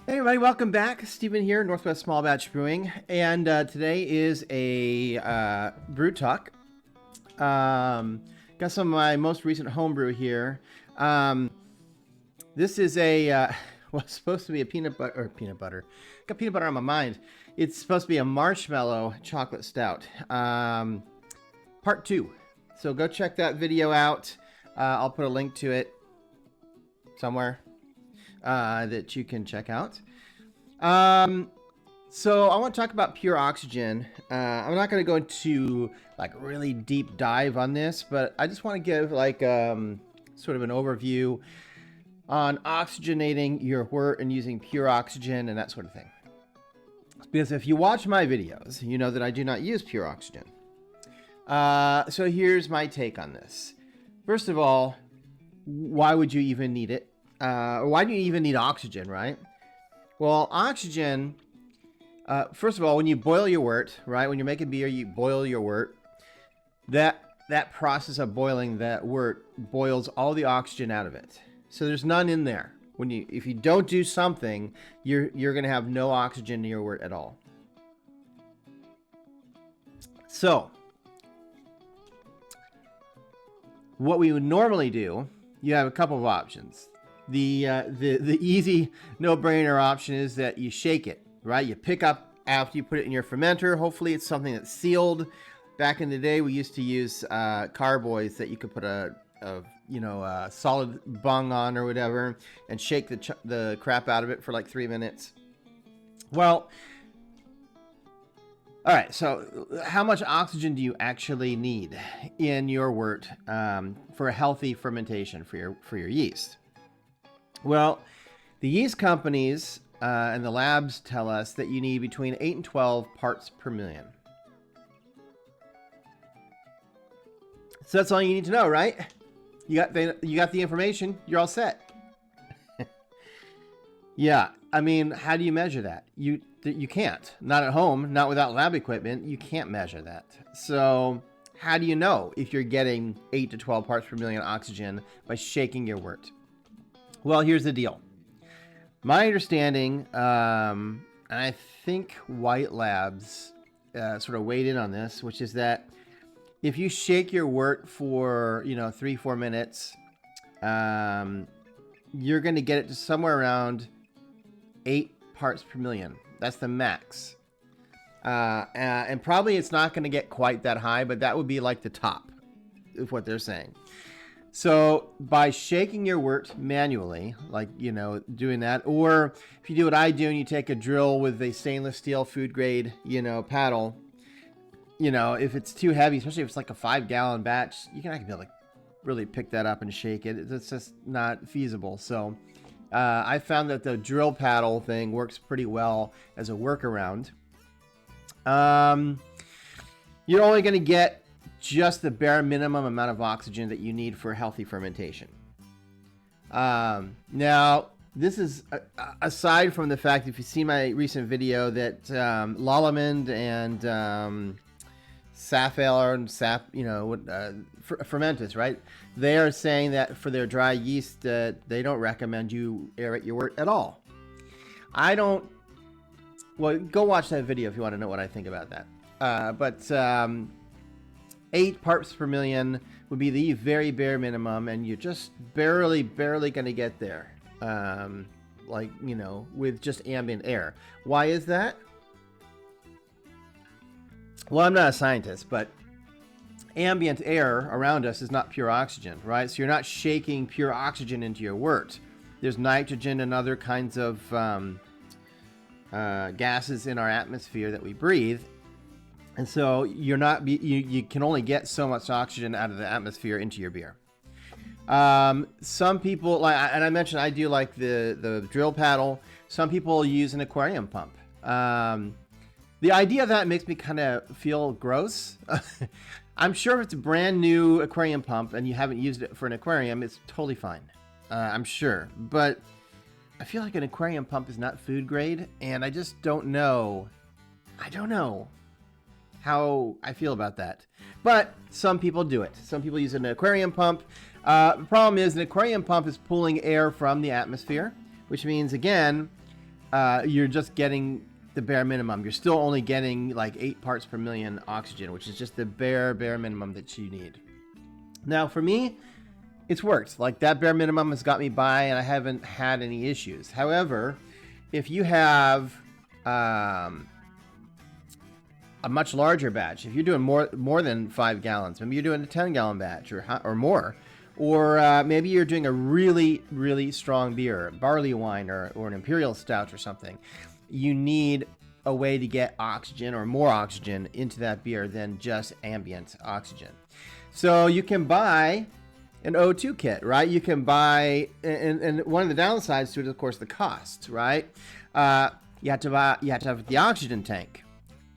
Hey everybody, welcome back. Stephen here, Northwest Small Batch Brewing, and today is a brew talk. Got some of my most recent homebrew here. This is a what's supposed to be a peanut butter. Got peanut butter on my mind. It's supposed to be a marshmallow chocolate stout. Part 2. So go check that video out. I'll put a link to it somewhere that you can check out. So I want to talk about pure oxygen. I'm not going to go into like really deep dive on this, but I just want to give like sort of an overview on oxygenating your wort and using pure oxygen and that sort of thing. Because if you watch my videos, you know that I do not use pure oxygen. So here's my take on this. First of all, why would you even need it? Why do you even need oxygen, right? Well, oxygen, first of all, when you boil your wort, right? When you're making beer, you boil your wort. That process of boiling that wort boils all the oxygen out of it. So there's none in there. If you don't do something, you're going to have no oxygen in your wort at all. So what we would normally do, you have a couple of options. The easy no-brainer option is that you shake it, right? You pick up after you put it in your fermenter. Hopefully it's something that's sealed. Back in the day, we used to use carboys that you could put a solid bung on or whatever and shake the crap out of it for like 3 minutes. Well, all right, so how much oxygen do you actually need in your wort for a healthy fermentation for your yeast? Well, the yeast companies and the labs tell us that you need between 8 and 12 parts per million. So that's all you need to know, right? You got the information. You're all set. Yeah, I mean, how do you measure that? You can't. Not at home, not without lab equipment. You can't measure that. So how do you know if you're getting 8 to 12 parts per million oxygen by shaking your wort? Well, here's the deal. My understanding, and I think White Labs sort of weighed in on this, which is that if you shake your wort for 3-4 minutes, you're going to get it to somewhere around 8 parts per million. That's the max. And probably it's not going to get quite that high, but that would be like the top of what they're saying. So by shaking your wort manually, like, doing that, or if you do what I do and you take a drill with a stainless steel food grade, paddle, if it's too heavy, especially if it's like a 5-gallon batch, you're not gonna be able to really pick that up and shake it. It's just not feasible. So I found that the drill paddle thing works pretty well as a workaround. You're only going to get just the bare minimum amount of oxygen that you need for healthy fermentation. Now, this is aside from the fact, if you see my recent video, that Lallemand and Safale and Fermentus, right? They are saying that for their dry yeast, they don't recommend you aerate your wort at all. Well, go watch that video if you want to know what I think about that. But 8 parts per million would be the very bare minimum, and you're just barely going to get there, with just ambient air. Why is that? Well, I'm not a scientist, but ambient air around us is not pure oxygen, right? So you're not shaking pure oxygen into your wort. There's nitrogen and other kinds of gases in our atmosphere that we breathe. And so you can only get so much oxygen out of the atmosphere into your beer. Some people, and I mentioned I do like the drill paddle. Some people use an aquarium pump. The idea of that makes me kind of feel gross. I'm sure if it's a brand new aquarium pump and you haven't used it for an aquarium, it's totally fine. I'm sure. But I feel like an aquarium pump is not food grade, and I just don't know. I don't know how I feel about that. But some people do it. Some people use an aquarium pump. The problem is an aquarium pump is pulling air from the atmosphere, which means, again, you're just getting the bare minimum. You're still only getting like 8 parts per million oxygen, which is just the bare minimum that you need. Now, for me, it's worked. Like, that bare minimum has got me by, and I haven't had any issues. However, if you have a much larger batch, if you're doing more than 5 gallons, maybe you're doing a 10-gallon batch or more, or maybe you're doing a really strong beer, barley wine, or an imperial stout or something, you need a way to get oxygen or more oxygen into that beer than just ambient oxygen. So you can buy an O2 kit, right? You can buy, and one of the downsides to it is, of course, the cost, right? You have to have the oxygen tank.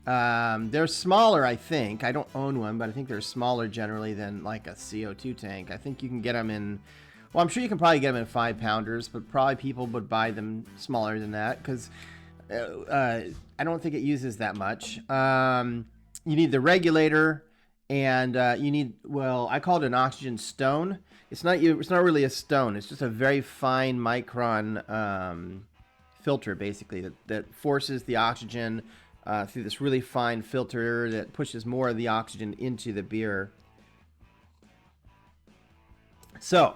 They're smaller, I think. I don't own one, but I think they're smaller generally than like a CO2 tank. I think you can get them in, well, I'm sure you can probably get them in 5-pounders, but probably people would buy them smaller than that because I don't think it uses that much. You need the regulator, and you need, well, I call it an oxygen stone. It's not really a stone. It's just a very fine micron filter, basically, that forces the oxygen through this really fine filter that pushes more of the oxygen into the beer. So,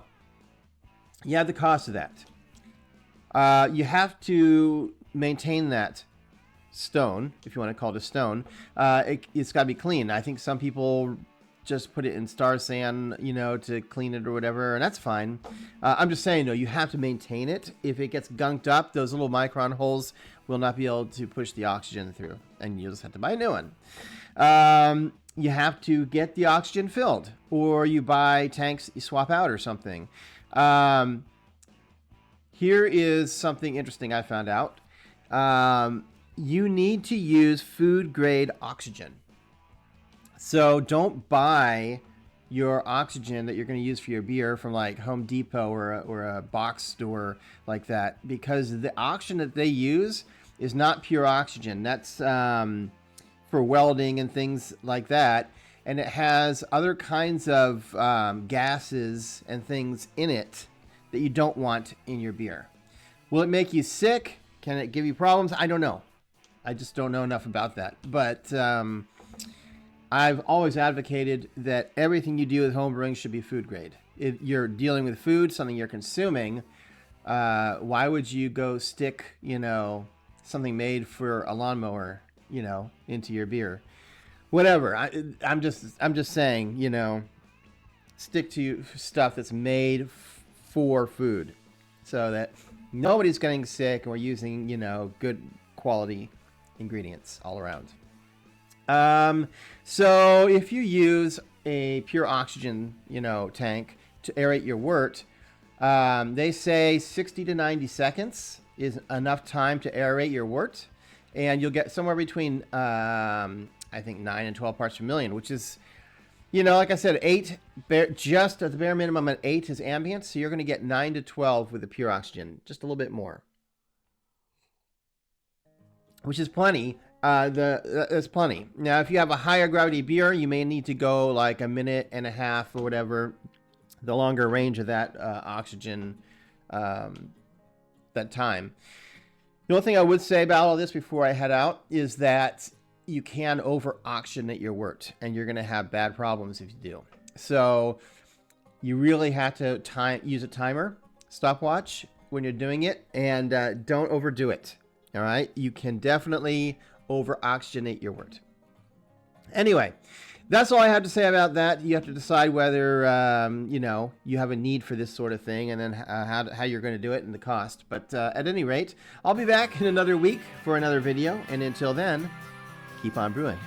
you have the cost of that. You have to maintain that stone, if you want to call it a stone. It's got to be clean. I think some people just put it in Star San, to clean it or whatever, and that's fine. I'm just saying, though, you have to maintain it. If it gets gunked up, those little micron holes will not be able to push the oxygen through, and you'll just have to buy a new one. You have to get the oxygen filled, or you buy tanks you swap out or something. Here is something interesting I found out. You need to use food-grade oxygen. So don't buy your oxygen that you're going to use for your beer from like Home Depot or a box store like that, because the oxygen that they use is not pure oxygen. That's for welding and things like that, and it has other kinds of gases and things in it that you don't want in your beer. Will it make you sick? Can it give you problems? I don't know. I just don't know enough about that. But I've always advocated that everything you do with home brewing should be food grade. If you're dealing with food, something you're consuming, why would you go stick, something made for a lawnmower, into your beer? Whatever. I'm just saying, stick to stuff that's made for food, so that nobody's getting sick, and we're using, good quality ingredients all around. So if you use a pure oxygen, tank to aerate your wort, they say 60 to 90 seconds is enough time to aerate your wort, and you'll get somewhere between, I think 9 and 12 parts per million, which is, like I said, 8, just at the bare minimum at 8 is ambient, so you're going to get 9 to 12 with the pure oxygen, just a little bit more, which is plenty. That's plenty. Now, if you have a higher gravity beer, you may need to go like a minute and a half or whatever, the longer range of that oxygen, that time. The only thing I would say about all this before I head out is that you can over-oxygenate your wort, and you're going to have bad problems if you do. So you really have to use a timer, stopwatch when you're doing it, and don't overdo it. All right? You can definitely over-oxygenate your wort. Anyway, that's all I have to say about that. You have to decide whether, you have a need for this sort of thing, and then how you're going to do it and the cost. But at any rate, I'll be back in another week for another video, and until then, keep on brewing.